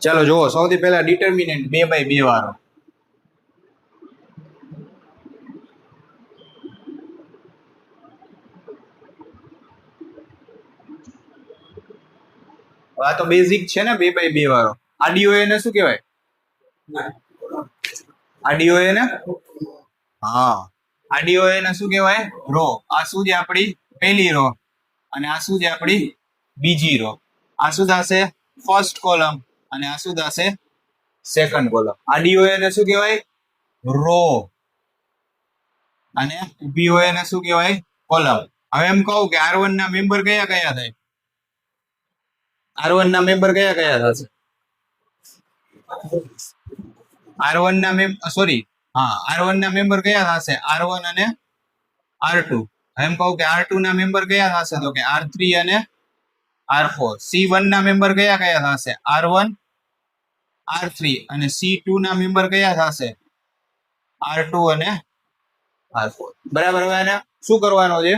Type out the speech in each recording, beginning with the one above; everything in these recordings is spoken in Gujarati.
ચાલો જુઓ, સૌથી પહેલા ડિટર્મિનન્ટ 2/2 વાળો. આ તો બેઝિક છે ને 2/2 વાળો. આડીઓ એને શું કહેવાય? આડીઓ એને હા, આડીઓ એને શું કહેવાય? રો. આ શું છે? આપણી પહેલી રો. અને આ શું છે? આપણી બીજી રો. આ શું થશે? First column. અને આ શું થશે? Second column. આડીઓ એને શું કહેવાય? રો. અને ઊભી હોય એને શું કહેવાય? કોલમ. હવે એમ કહું કે R1 ના મેમ્બર કયા કયા થાય? R1 ના મેમ્બર કયા કયા થશે? R1 ના સોરી, હા, R1 ના મેમ્બર કયા થશે? R1 અને R2. એમ કહું કે R2 ના મેમ્બર કયા થશે? તો કે R3 અને R4. C1 ના મેમ્બર કયા કયા થશે? R1 R3. અને C2 ના મેમ્બર કયા થશે? R2 અને R4. બરાબર. હવે એને શું કરવાનો છે?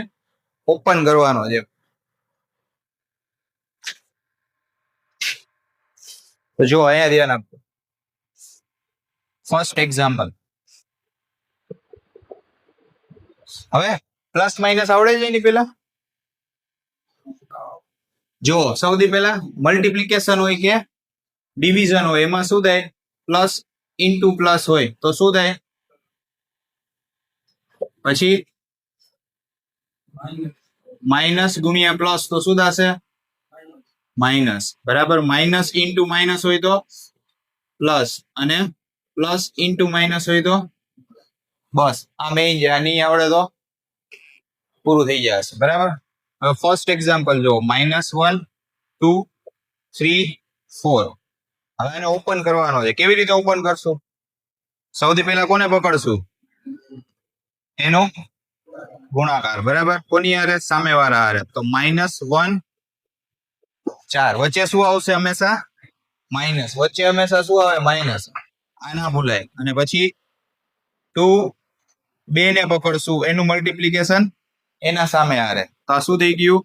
ઓપન કરવાનો છે. તો જો અહીંયા ધ્યાન આપજો. First example. હવે પ્લસ માઇનસ આવડે છે એની પેલા? જો સૌથી પહેલા મલ્ટીપ્લિકેશન હોય કે ડિવિઝન હોય, એમાં શું થાય? પ્લસ ઇન્ટુ પ્લસ હોય તો શું થાય? પછી માઇનસ ગુણ્યા પ્લસ તો શું થશે? માઇનસ. બરાબર. માઇનસ ઇન્ટુ માઇનસ હોય તો પ્લસ, અને પ્લસ ઇન્ટુ માઇનસ હોય તો બસ. આ મેઇન છે. આ નહીં આવડે તો પૂરું થઈ જશે. બરાબર. હવે ફર્સ્ટ એક્ઝામ્પલ જો, -1 2 3 4. હવે એને ઓપન કરવાનો છે. કેવી રીતે ઓપન કરશું? સૌથી પહેલા કોને પકડશું? એનો ગુણાકાર. બરાબર. કોની હારે? સામે વાળા હારે. તો -1 4. વચ્ચે શું આવશે? હંમેશા માઇનસ. વચ્ચે હંમેશા શું આવે? માઇનસ. આ ના ભૂલાય. અને પછી 2 2 ને પકડશું, એનું મલ્ટીપ્લિકેશન એના સામે હારે. તો આ શું થઈ ગયું?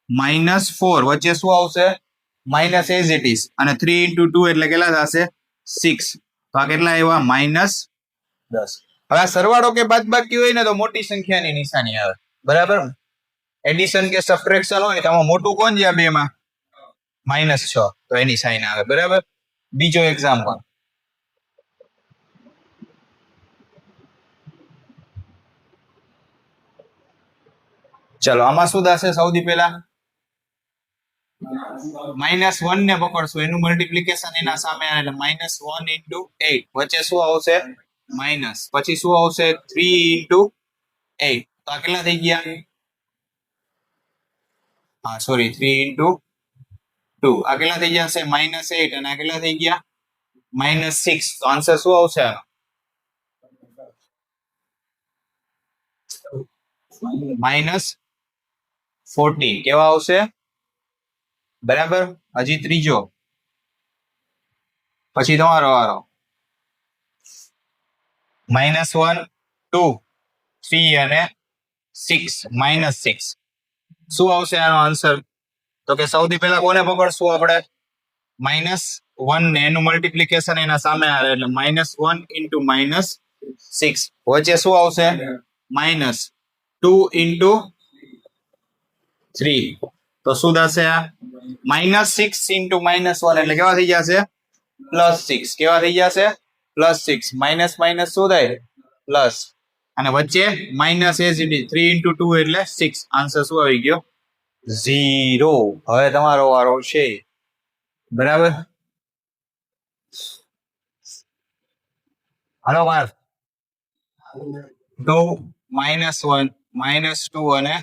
-4. વચ્ચે શું આવશે? Minus as it is. અને 3 × 2 એટલે કેટલા થશે? 6. તો આ કેટલા આવ્યા? -10. હવે આ સરવાળો કે બાદબાકી હોય ને તો મોટી સંખ્યાની નિશાની આવે. બરાબર. એડિશન કે સબટ્રેક્શન હોય તો આમાં મોટું કોણ છે? આ બેમાં -6. તો એની સાઈન આવે. બરાબર. બીજો એક્ઝામ્પલ. ચલો આમાં શું થશે? સૌથી પહેલા -1 ને પકડશું, એનું મલ્ટીપ્લિકેશન એના સામે આવે એટલે -1 × 8. વચ્ચે શું આવશે? માઇનસ. પછી શું આવશે? 3 × 8. તો આ કેટલા થઈ ગયા? હા સોરી, 3 × 2. આ કેટલા થઈ જશે? -8. અને આ કેટલા થઈ ગયા? -6. તો આન્સર શું આવશે આનો? -14. કેવા આવશે? બરાબર. હજી ત્રીજો. પછી તમારો વારો. -1 2 3 અને 6. -6. શું આવશે આનો આન્સર? તો કે સૌથી પહેલા કોને પકડશું આપણે? -1 ને એનું મલ્ટીપ્લિકેશન એના સામે આવે એટલે -1 × -6. વચ્ચે શું આવશે? -2 × 3. તો શું થશે? આ -6 × -1 એટલે કેવા થઈ જશે? +6. કેવા થઈ જશે? +6. માઇનસ માઇનસ શું થાય? પ્લસ. અને વચ્ચે માઇનસ એઝ ઇટ ઇઝ. 3 × 2 એટલે 6. આન્સર શું આવી ગયો? 0. હવે તમારો વારો છે. બરાબર. હાલો માર. 2 -1 -2 અને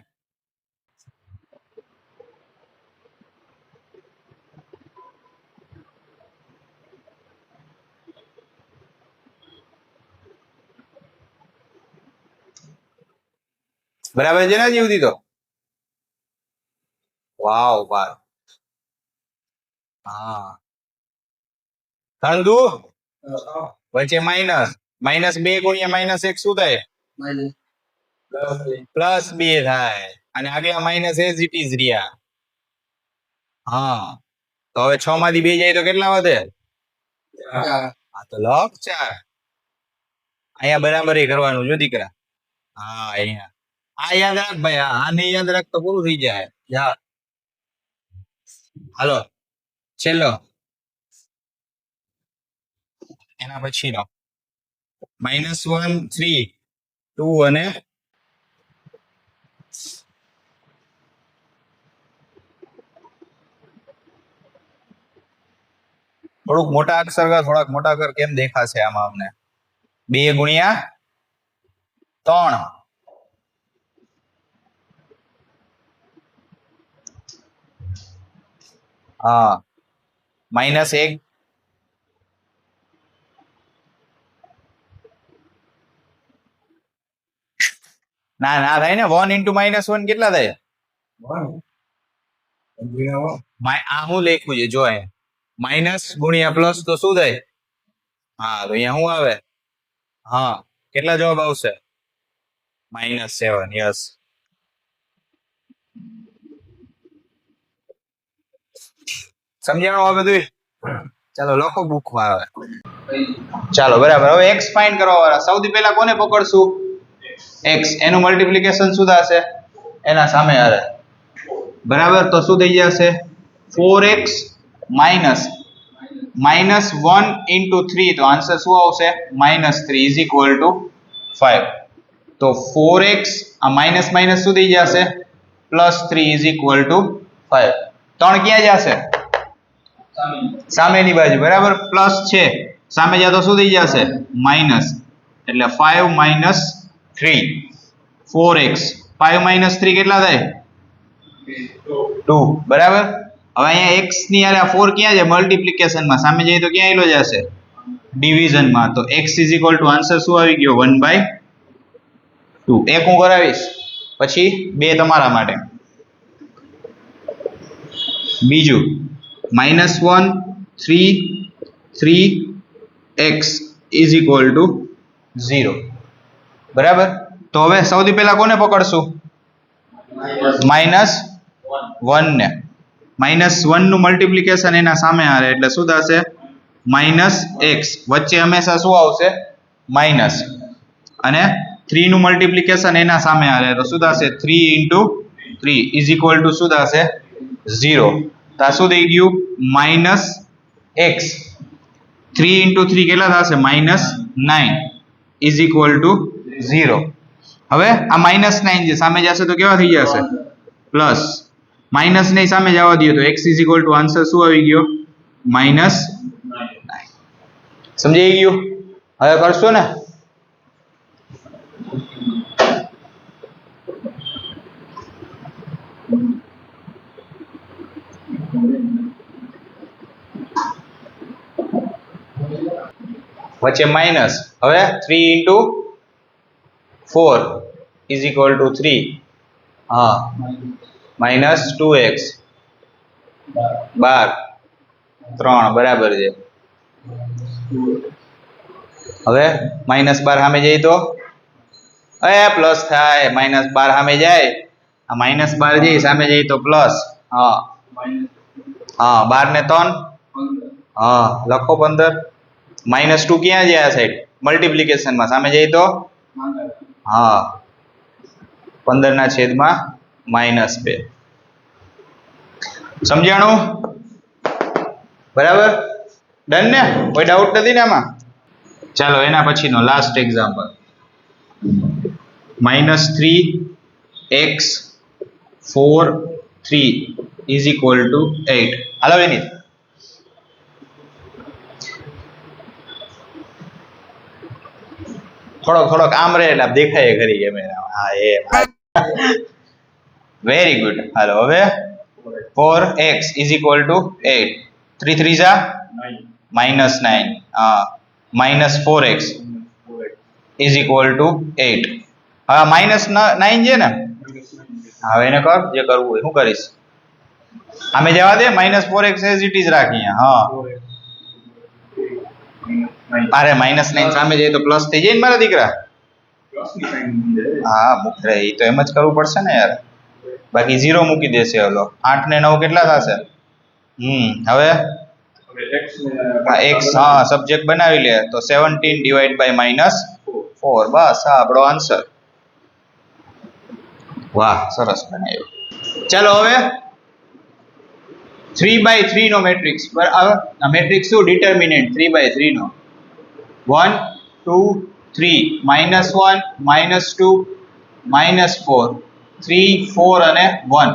બરાબર છે ને જીવતી? તો વાવ વાહ. હા ધંધુ. વચ્ચે માઇનસ. -2 × -1 શું થાય? +2 થાય. અને આગળ માઇનસ એઝ ઇટ ઇઝ રહ્યા. હા. તો હવે 6 માંથી 2 જાય તો કેટલા વધે? આ તો લખ 4 અહીંયા બરાબર કરવાનું જો દીકરા. હા અહીંયા આ યાદ રાખ ભાઈ, આને યાદ રાખ તો પૂરું થઈ જાય. જા હાલો છેલ્લો એના પછીનો -1 3 2 અને થોડુંક મોટા અક્ષર થોડાક મોટા અક્ષર કેમ દેખાશે આમાં અમને? 2 ગુણ્યા 3 હા -1 ના ના થાય ને. 1 × -1 કેટલા થાય? આ હું લખ્યું છે જો અહીંયા માઇનસ ગુણ્યા પ્લસ તો શું થાય? હા તો અહીંયા શું આવે? હા કેટલા જવાબ આવશે? -7. યસ સમજાણું હવે બધું? ચાલો લખો બુકમાં આવે. ચાલો બરાબર. હવે x ફાઇન્ડ કરવા વાળા સૌથી પહેલા કોને પકડશું? x. એનું મલ્ટીપ્લિકેશન શું થશે? એના સામે આવે બરાબર. તો શું થઈ જશે? 4x -1 × 3 તો આન્સર શું આવશે? -3 = 5. તો 4x આ માઇનસ માઇનસ શું થઈ જશે? +3 = 5. 3 ક્યાં જશે? સામેની બાજુ બરાબર. પ્લસ છે સામે જા તો શું થઈ જશે? માઇનસ. એટલે 5 - 3 4x 5 - 3 કેટલા થાય? 2 બરાબર. હવે અહીંયા x ની આરે 4 ક્યાં છે? મલ્ટીપ્લિકેશન માં. સામે જઈએ તો ક્યાં આવેલો જશે? ડિવિઝન માં. તો x = આન્સર શું આવી ગયો? 1/2. એક હું કરાવીશ પછી 2 તમારા માટે. બીજું -1 3 3x = 0 બરાબર. તો હવે સૌથી પહેલા કોને પકડશું? -1 ને. -1 નું મલ્ટીપ્લિકેશન એના સામે આવે એટલે શું થશે? -x. વચ્ચે હંમેશા શું આવશે? માઇનસ. અને 3 નું મલ્ટીપ્લિકેશન એના સામે આવે તો શું થશે? 3 × 3 = શું થશે? 0. તો આ શું થઈ ગયું? -x. 3 × 3 કેટલા થશે? -9 = 0. હવે આ -9 છે સામે જશે તો કેવા થઈ જશે? પ્લસ. માઇનસ ને સામે જવા દઈએ તો x = આન્સર શું આવી ગયો? -9. સમજાઈ ગયું? હવે કરશો ને? વચ્ચે માઇનસ. હવે 3 × 4 = 3. હા -2x 12 3 બરાબર છે. હવે -12 સામે જઈએ તો પ્લસ થાય. -12 સામે જાય આ -12 જઈ સામે જઈએ તો પ્લસ. હા 12 ને 3 હા લખો 15. -2 ક્યાં જાય? આ સાઈડ મલ્ટીપ્લિકેશન માં. સામે જઈએ તો હા 15/-2. સમજાણું? બરાબર. ડન ને? કોઈ ડાઉટ નથી ને આમાં? ચાલો એના પછીનો લાસ્ટ એક્ઝામ્પલ. -3x 4 3 = 8. હાલો એની થોડોક આમ રહે એટલે દેખાય ખરી કેમેરા. હા એ વેરી ગુડ. હાલો હવે 4x = 8. 3 3 જા -9. હા -4x = 8. હવે -9 છે ને? હવે એને કર જે કરવું હોય. શું કરીશ? આમે જવા દે. -4x એઝ ઇટ ઇઝ રાખીએ. હા અરે -9 સામે જાય તો પ્લસ થઈ જાય ને મારા દીકરા. હા મૂકે એ તો એમ જ કરવું પડશે ને યાર. બાકી 0 મૂકી દેશે. હલો 8 ને 9 કેટલા થશે? હવે આ x હા સબ્જેક્ટ બનાવી લે તો 17 ડિવાઈડ બાય -4 બસ આ આપણો આન્સર. વાહ સરસ બનાવ્યો. ચાલો હવે 3/3 નો મેટ્રિક્સ બરાબર. આ મેટ્રિક્સ શું ડિટર્મિનન્ટ 3/3 નો 1 2 3 -1 -2 -4 3 4 અને 1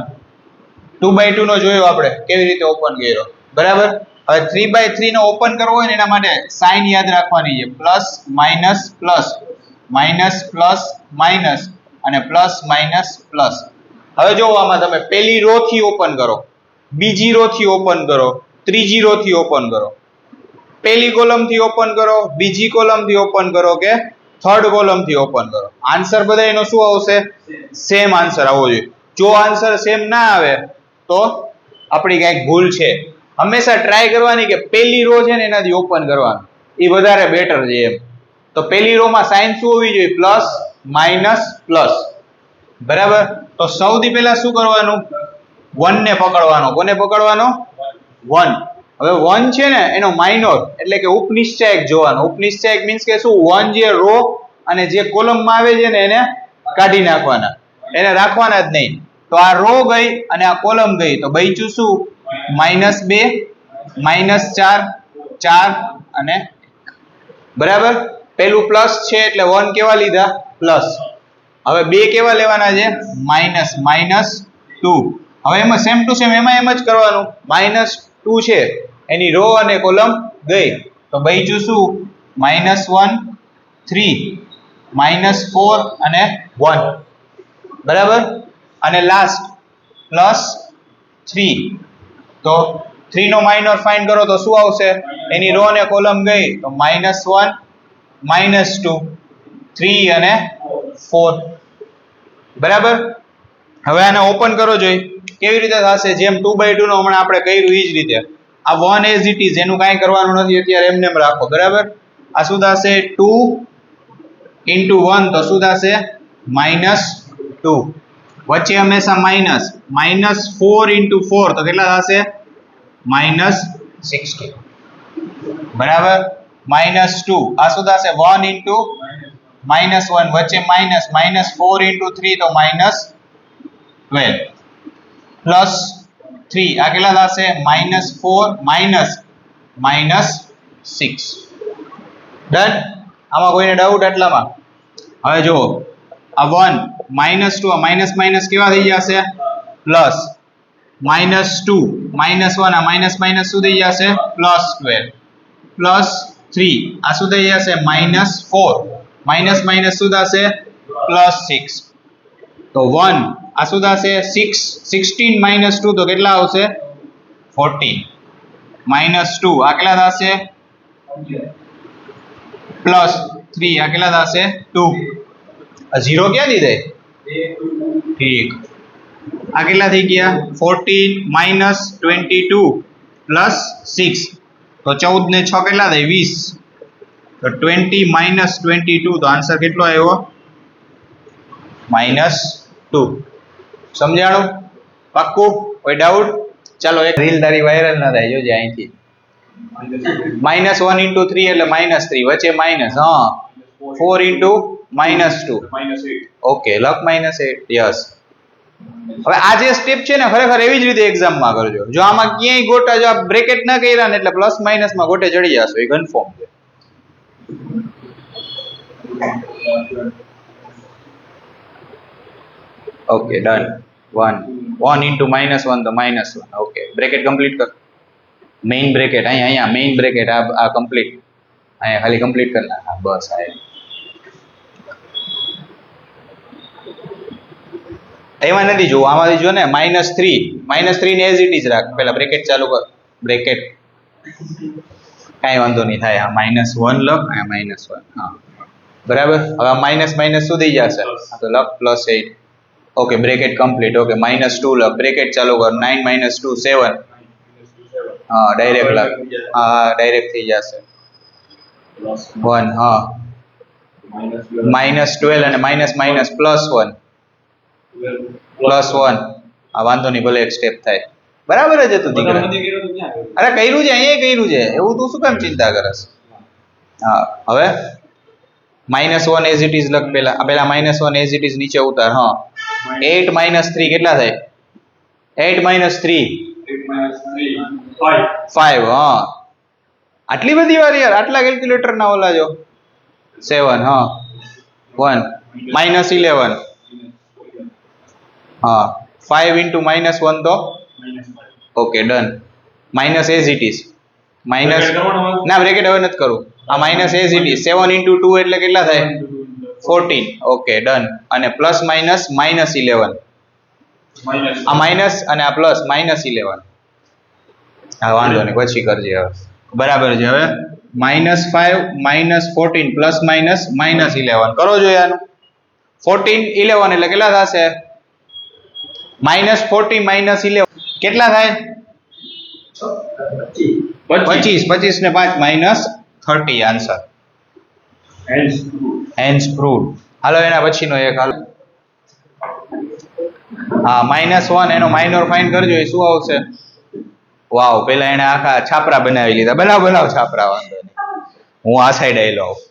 2/2 નો જોયો આપણે કેવી રીતે ઓપન કર્યો બરાબર. હવે 3/3 નો ઓપન કરવો હોય ને એના માટે સાઇન યાદ રાખવાની છે plus minus plus minus plus minus અને પ્લસ માઇનસ પ્લસ. હવે જો આમાં તમે પહેલી રો થી ઓપન કરો, બીજી રો થી ઓપન કરો, ત્રીજી રો થી ઓપન કરો, પહેલી કોલમ થી ઓપન કરો, બીજી કોલમ થી ઓપન કરો કે થર્ડ કોલમ થી ઓપન કરો, આન્સર બધા એનો શું આવશે? સેમ આન્સર આવવો જોઈએ. જો આન્સર સેમ ના આવે તો આપણી કઈક ભૂલ છે. હંમેશા ટ્રાય કરવાની કે પહેલી રો છે ને એનાથી ઓપન કરવાનું, એ વધારે બેટર છે એમ. તો પહેલી રો માં સાઇન શું હોવી જોઈએ? પ્લસ માઇનસ પ્લસ બરાબર. તો સૌથી પહેલા શું કરવાનું? 1 ને પકડવાનો. કોને પકડવાનો? 1. હવે 1 છે ને એનો માઇનોર એટલે કે ઉપનિશ્ચયક જોવાનો. ઉપનિશ્ચયક મીન્સ કે શું? 1 જે રો અને જે કોલમ માં આવે છે ને એને કાઢી નાખવાના, એને રાખવાના જ નહીં. તો આ રો ગઈ અને આ કોલમ ગઈ તો બચ્યું શું? -2 -4 4 અને બરાબર. પેલું પ્લસ છે એટલે 1 કેવા લીધા? પ્લસ. હવે 2 કેવા લેવાના છે? માઇનસ -2. હવે એમાં સેમ ટુ સેમ એમાં એમ જ કરવાનું. -2 છે એની રો અને કોલમ ગઈ તો બચ્યું શું? -1 3 -4 અને 1 બરાબર. અને લાસ્ટ +3 તો 3 નો માઇનોર ફાઇન્ડ કરો તો શું આવશે? એની રો અને કોલમ ગઈ તો -1 -2 3 અને 4 બરાબર. હવે આને ઓપન કરો જોઈ કેવી રીતે થશે? જેમ 2/2 નો હમણાં આપણે કર્યું એ જ રીતે. આ 1 એઝ ઇટ ઇઝ, એનું કાંઈ કરવાનું નથી અત્યારે, એમને એમ રાખો બરાબર. આ શું થશે? 2 × 1 તો શું થશે? -2. વચ્ચે હંમેશા માઇનસ. -4 × 4 તો કેટલા થશે? -16 બરાબર. -2 આ શું થશે? 1 × -1 વચ્ચે માઇનસ. -4 × 3 તો -12 +3 આ કેટલા થશે? -4 -6 ડન. આમાં કોઈને ડાઉટ આટલામાં? હવે જુઓ આ 1 -2 આ માઇનસ માઇનસ કેવા થઈ જશે? પ્લસ. -2 -1 આ માઇનસ માઇનસ શું થઈ જશે? +12 +3 આ શું થઈ જશે? -4 માઇનસ માઇનસ શું થશે? +6 તો 1 આ શું થશે? 16 -2 તો કેટલા આવશે? 14 -2 આ કેટલા થશે? +3 આ કેટલા થશે? 2 આ 0 ક્યાંથી થાય? ઠીક. આ કેટલા થઈ ગયા? 14 -22 +6 તો 14 ને 6 કેટલા થાય? 20 તો 20 -22 તો આન્સર કેટલો આવ્યો? -2. સમજાણું? પાક્કું? કોઈ ડાઉટ? ચાલો એક રીલ તારી વાયરલ ના થાય જોજે અહીંથી. -1 × 3 એટલે -3 વચ્ચે માઇનસ. હા 4 × -2 ઓકે લખ -8 યસ. હવે આ જે સ્ટેપ છે ને ખરેખર એવી જ રીતે એક્ઝામમાં કરજો. જો આમાં ક્યાંય ગોટા જો બ્રેકેટ ના કર્યા ને એટલે પ્લસ માઇનસ માં ગોટે ચડી જશો, એ કન્ફર્મ છે. Okay done. 1 × -1 તો -1 ઓકે. બ્રેકેટ કમ્પ્લીટ કર. મેઇન બ્રેકેટ અહીંયા મેઇન બ્રેકેટ આ કમ્પ્લીટ અહીંયા ખાલી કમ્પ્લીટ કર નાખ. હા બસ આ એમાં નથી જોવું, આમાંથી જો ને -3 ને એઝ ઇટ ઇઝ રાખ. પેલા બ્રેકેટ ચાલુ કર. બ્રેકેટ કાંઈ વાંધો નહીં થાય. આ -1 લખ, આ -1 હા બરાબર. હવે માઇનસ માઇનસ શું થઈ જશે? તો લખ +8 ઓકે. Bracket complete okay. -2 લખ. બ્રેકેટ ચાલુ કર. 9 - 2 7 હા ડાયરેક્ટ લખ. હા ડાયરેક્ટ થઈ જશે 1 હા -12 અને માઇનસ +1 +1 આ વાંધો નહીં ભલે એક સ્ટેપ થાય. બરાબર જ હતું દીકરા. અરે કર્યું છે, અહીંયા કર્યું છે, એવું તું શું કામ ચિંતા કરસ? હા હવે -1 એઝ ઇટ ઇઝ લખ. પેલા -1 એઝ ઇટ ઇઝ નીચે ઉતાર. હા 8 - 3 કેટલા થાય? 8 - 3 5. હા આટલી બધી વાર યાર, આટલા કેલ્ક્યુલેટર ના ઓલા જો 7. હા 1 -11. હા 5 × -1 તો okay done. Minus as it is minus ના બ્રેકેટ હવે નથી કરું. આ માઇનસ એઝ ઇટ ઇઝ 7 × 2 એટલે કેટલા થાય? 14. Okay done. અને પ્લસ માઇનસ -11. આ માઇનસ અને આ પ્લસ -11. હા વાંધો નહીં, પછી કરજે હવે. બરાબર છે. હવે -5 - 14 પ્લસ માઇનસ -11 કરો જોઈએ આનું. 14 11 એટલે કેટલા થશે? -40 - 11 કેટલા થાય? 25. 25 ને 5 -30 આન્સર. Hence proved. હાલો એના પછીનો એક હાલો. હા -1 એનો માઇનોર ફાઇન્ડ કરજો. એ શું આવશે? વાવ, પેલા એને આખા છાપરા બનાવી લીધા. બનાવ છાપરા, વાંધો નહીં, હું આ સાઈડ આવેલો આવું.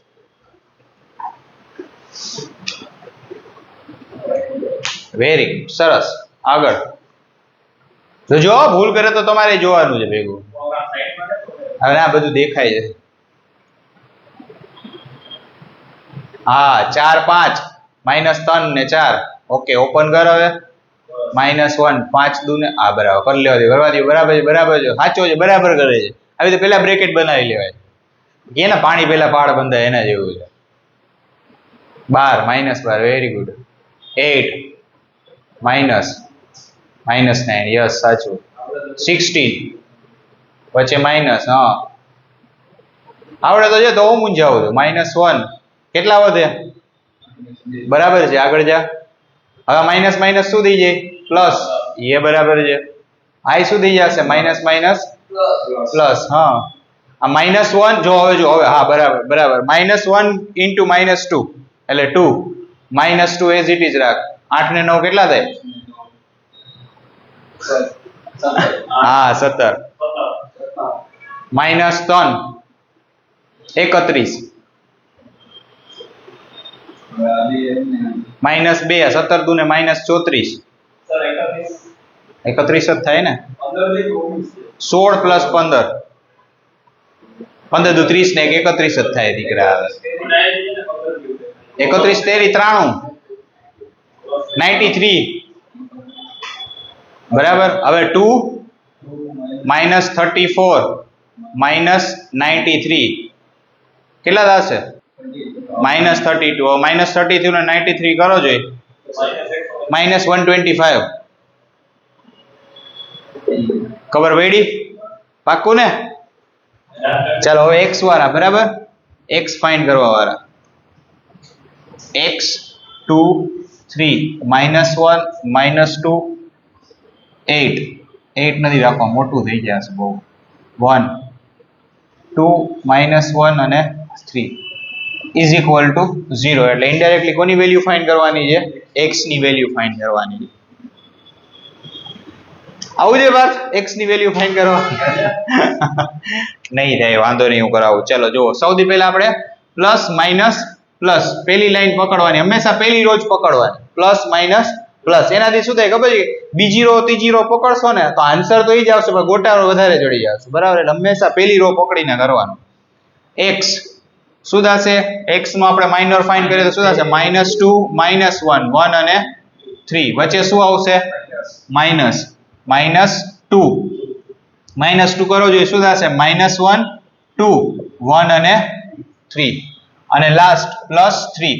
વેરી ગુડ, સરસ. આગળ જોજો, ભૂલ કરે તો તમારે જોવાનું છે ભેગું. હવે આ બધું દેખાય છે. હા 4 5 -3 ને 4. ઓકે ઓપન કર હવે. -1 5 દુ ને આ બરાબર કરી લેવા દે. બરાબર છે, સાચો છે, બરાબર કરે છે. આવી તો પેલા બ્રેકેટ બનાવી લેવાય. એને પાણી પેલા પાડ બંધાય એના જેવું છે. 12 -12 વેરી ગુડ. 8 -9 યસ સાચું. 16 વચ્ચે માઇનસ. હા આવડે તો છે તો હું મૂંઝાવું છું. -1 કેટલા વધે? બરાબર છે, આગળ જા. હવે માઇનસ માઇનસ શું થઈ જાય? પ્લસ. એ બરાબર છે. આ શું થઈ જશે? Minus plus. હા આ -1 જો હવે હા બરાબર. -1 × -2 એટલે 2. -2 એઝ ઇટ ઇઝ રાખ. 8 ને 9 કેટલા થાય? હા 17. -3 31. -2 17 દુ ને -34. 31 જ થાય ને. 16 + 15 15 દુ 30 ને 31 જ થાય દીકરા. 31 તેરી 93 93 બરાબર. હવે 2 -34 -93 કેટલા થશે? -32. -32 ને 93 કરો જોઈએ. -125. ખબર પડી? પાક્કું ને? ચાલો હવે x વાળા બરાબર. x ફાઇન્ડ કરવા વાળા. x 2 3 -1 -2 8 8 નથી રાખવા, મોટું થઈ જશે બહુ. 1 2 -1 અને 3 ઇઝ ઇક્વલ ટુ 0. એટલે ઇનડાયરેક્ટલી કોની વેલ્યુ ફાઇન્ડ કરવાની છે? x ની વેલ્યુ ફાઇન્ડ કરવાની છે. આવું છે વાત, x ની વેલ્યુ ફાઇન્ડ કરવા. નહીં થાય, વાંધો નહીં, હું કરાવું. ચલો જુઓ, સૌથી પહેલા આપણે પ્લસ માઇનસ પ્લસ પેલી લાઈન પકડવાની. હંમેશા પેલી રો જ પકડવાની. Plus minus plus. એનાથી શું થાય ખબર છે? બીજી રો ત્રીજી રો પકડશો ને તો આન્સર તો એ જ આવશે, પણ ગોટાળો વધારે ચડી જશે. બરાબર? એટલે હંમેશા પેલી રો પકડીને કરવાનું. x શું થશે? x નો આપણે માઇનોર ફાઇન્ડ કરીએ તો શું થશે? -2 -1 1 અને 3 વચ્ચે શું આવશે? માઇનસ -2 -2 કરો જોઈએ. શું થશે? -1 2 1 અને 3 અને લાસ્ટ +3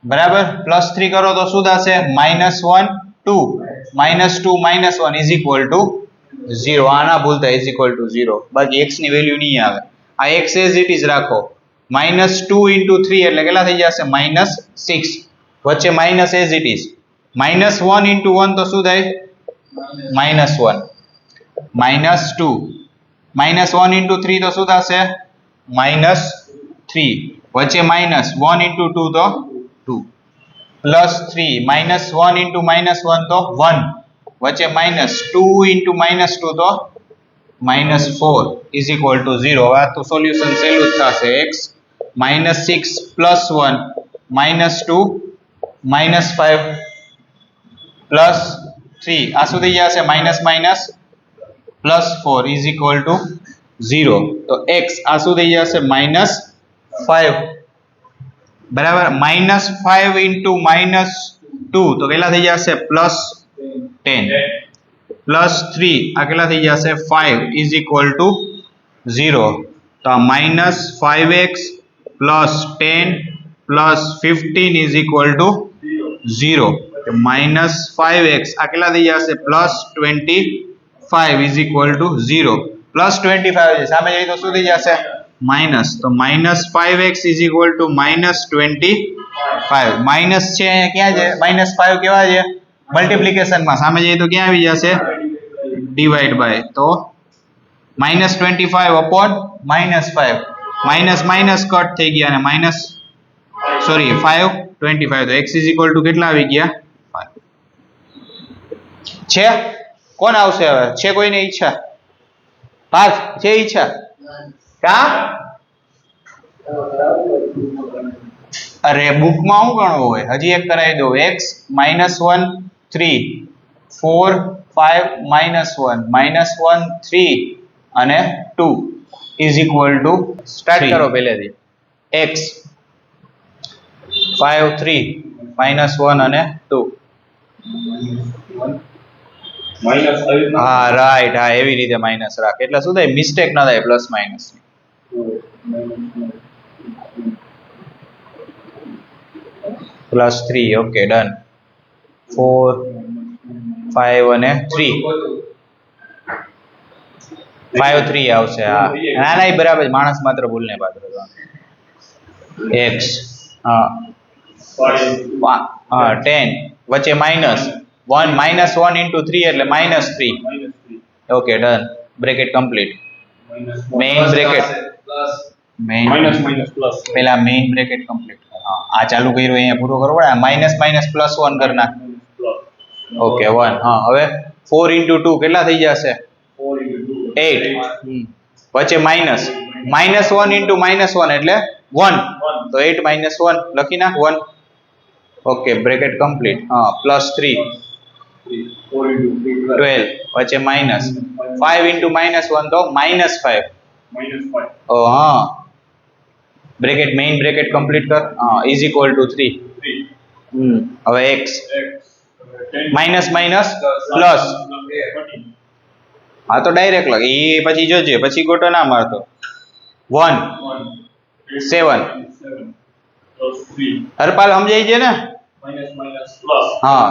બરાબર. +3 કરો તો શું થશે? -1 2 -2 -1 ઇઝ ઇક્વલ ટુ 0. આ ના ભૂલતા, ઇઝ ઇક્વલ ટુ 0. બાકી x ની વેલ્યુ નહીં આવે. આ x એઝ ઇટ ઇઝ રાખો. -2 × 3 એટલે કેટલા થઈ જશે? -6. વચ્ચે માઇનસ એઝ ઇટ ઇઝ. -1 × 1 તો શું થાય? -1 -2 -1 × 3 તો શું થશે? -3. વચ્ચે -1 × 2 તો 2 +3 -1 × -1 તો 1 વચ્ચે માઇનસ 2 into -2 તો -4 is equal to 0. આ તો સોલ્યુશન સહેલું જ થશે. x -6 plus 1 -2 -5 plus 3 આ શું થઈ જશે minus minus plus 4 is equal to 0. તો x આ શું થઈ જશે -5 બરાબર. -5 into -2 તો કેટલા થઈ જશે +10 પ્લસ 3 આ કેટલા થઈ જશે 5 is equal to 0. તો આ -5x plus 10 plus 15 is equal to 0. -5x આ કેટલા થઈ જશે +25 is equal to 0. +25 છે સામે જઈએ તો શું થઈ જશે માઇનસ. તો -5x is equal to -25. Minus છે અહીંયા ક્યાં છે -5 કેવા છે મલ્ટીપ્લિકેશન માં, સામે જઈએ તો ક્યાં આવી જશે ડિવાઈડ બાય. તો -25 upon -5 માઇનસ માઇનસ કટ થઈ ગયા અને 5 25. તો x is equal to કેટલા આવી ગયા 5 છે. કોણ આવશે હવે છે કોઈની ઈચ્છા પાર્થ છે ઈચ્છા કા અરે બુકમાં શું ગણવું હોય હજી એક કરાવી દો. x -1 3 4 5 -1 -1 3 અને 2 is equal to સ્ટાર્ટ કરો પહેલેથી x 5 3 -1 અને 2 હા રાઈટ હા એવી રીતે માઇનસ રાખ એટલે શું થાય મિસ્ટેક ના થાય પ્લસ માઇનસ +3 ઓકે ડન 4 5 અને 3 5 3 આવશે હા ના ના બરાબર માણસ માત્ર ભૂલ ને પાત્ર x હા 10 વચ્ચે માઇનસ 1 -1 into 3 એટલે -3 okay done bracket complete main bracket પેલા મેઇન બ્રેકેટ કમ્પ્લીટ આ ચાલુ કર્યું અહીંયા પૂરો કરવો પડે માઇનસ માઇનસ પ્લસ 1 કરી નાખ ઓકે 1 હા હવે 4 into 2 કેટલા થઈ જશે 8 વચ્ચે માઇનસ -1 into -1 એટલે 1 તો 8 -1 લખી નાખ 1 ઓકે બ્રેકેટ કમ્પ્લીટ હા +3 12 વચ્ચે માઇનસ 5 into -1 તો -5 ઓ હા બ્રેકેટ મેઇન બ્રેકેટ કમ્પ્લીટ કર ઇઝ ઇક્વલ ટુ 3 હવે x માઇનસ માઇનસ પ્લસ હા તો ડાયરેક્ટ લખ એ પછી જોજે પછી ગોટો ના મારતો 1 7 હરપાલ સમજાય છે ને હા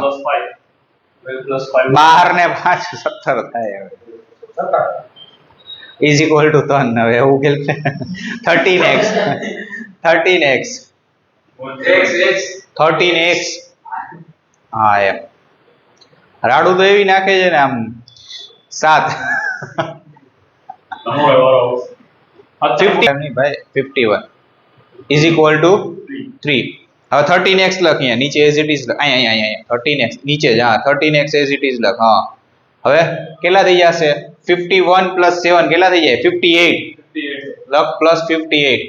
12 ને 5 17 થાય હવે is equal to 3 હવે એવું કે 13x 13x હા એમ રાડું તો એવી નાખે છે ને આમ 7 50 નહીં ભાઈ 51 is equal to 3 હવે 13x લખ અહીંયા નીચે as it is લખ અહીંયા 13x નીચે જ હા 13x as it is લખ હા હવે કેટલા થઈ જશે 51 plus 7 કેટલા થઈ જાય 58 લખ plus 58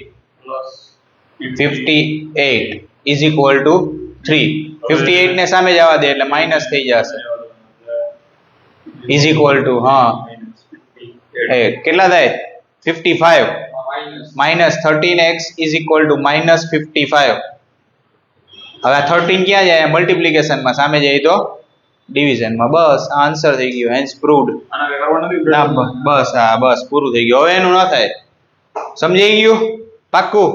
is equal to 3 58 ને સામે જવા દે એટલે માઇનસ થઈ જશે is equal to હા કેટલા થાય 55 minus 13x is equal to minus 55 હવે આ 13 ક્યાં જાય મલ્ટીપ્લિકેશન માં સામે જાય તો ડિવિઝન માં બસ આ આન્સર થઈ ગયો હેન્સ પ્રૂવડ બસ હા બસ પૂરું થઈ ગયું હવે એનું ન થાય સમજાઈ ગયું પાક્કું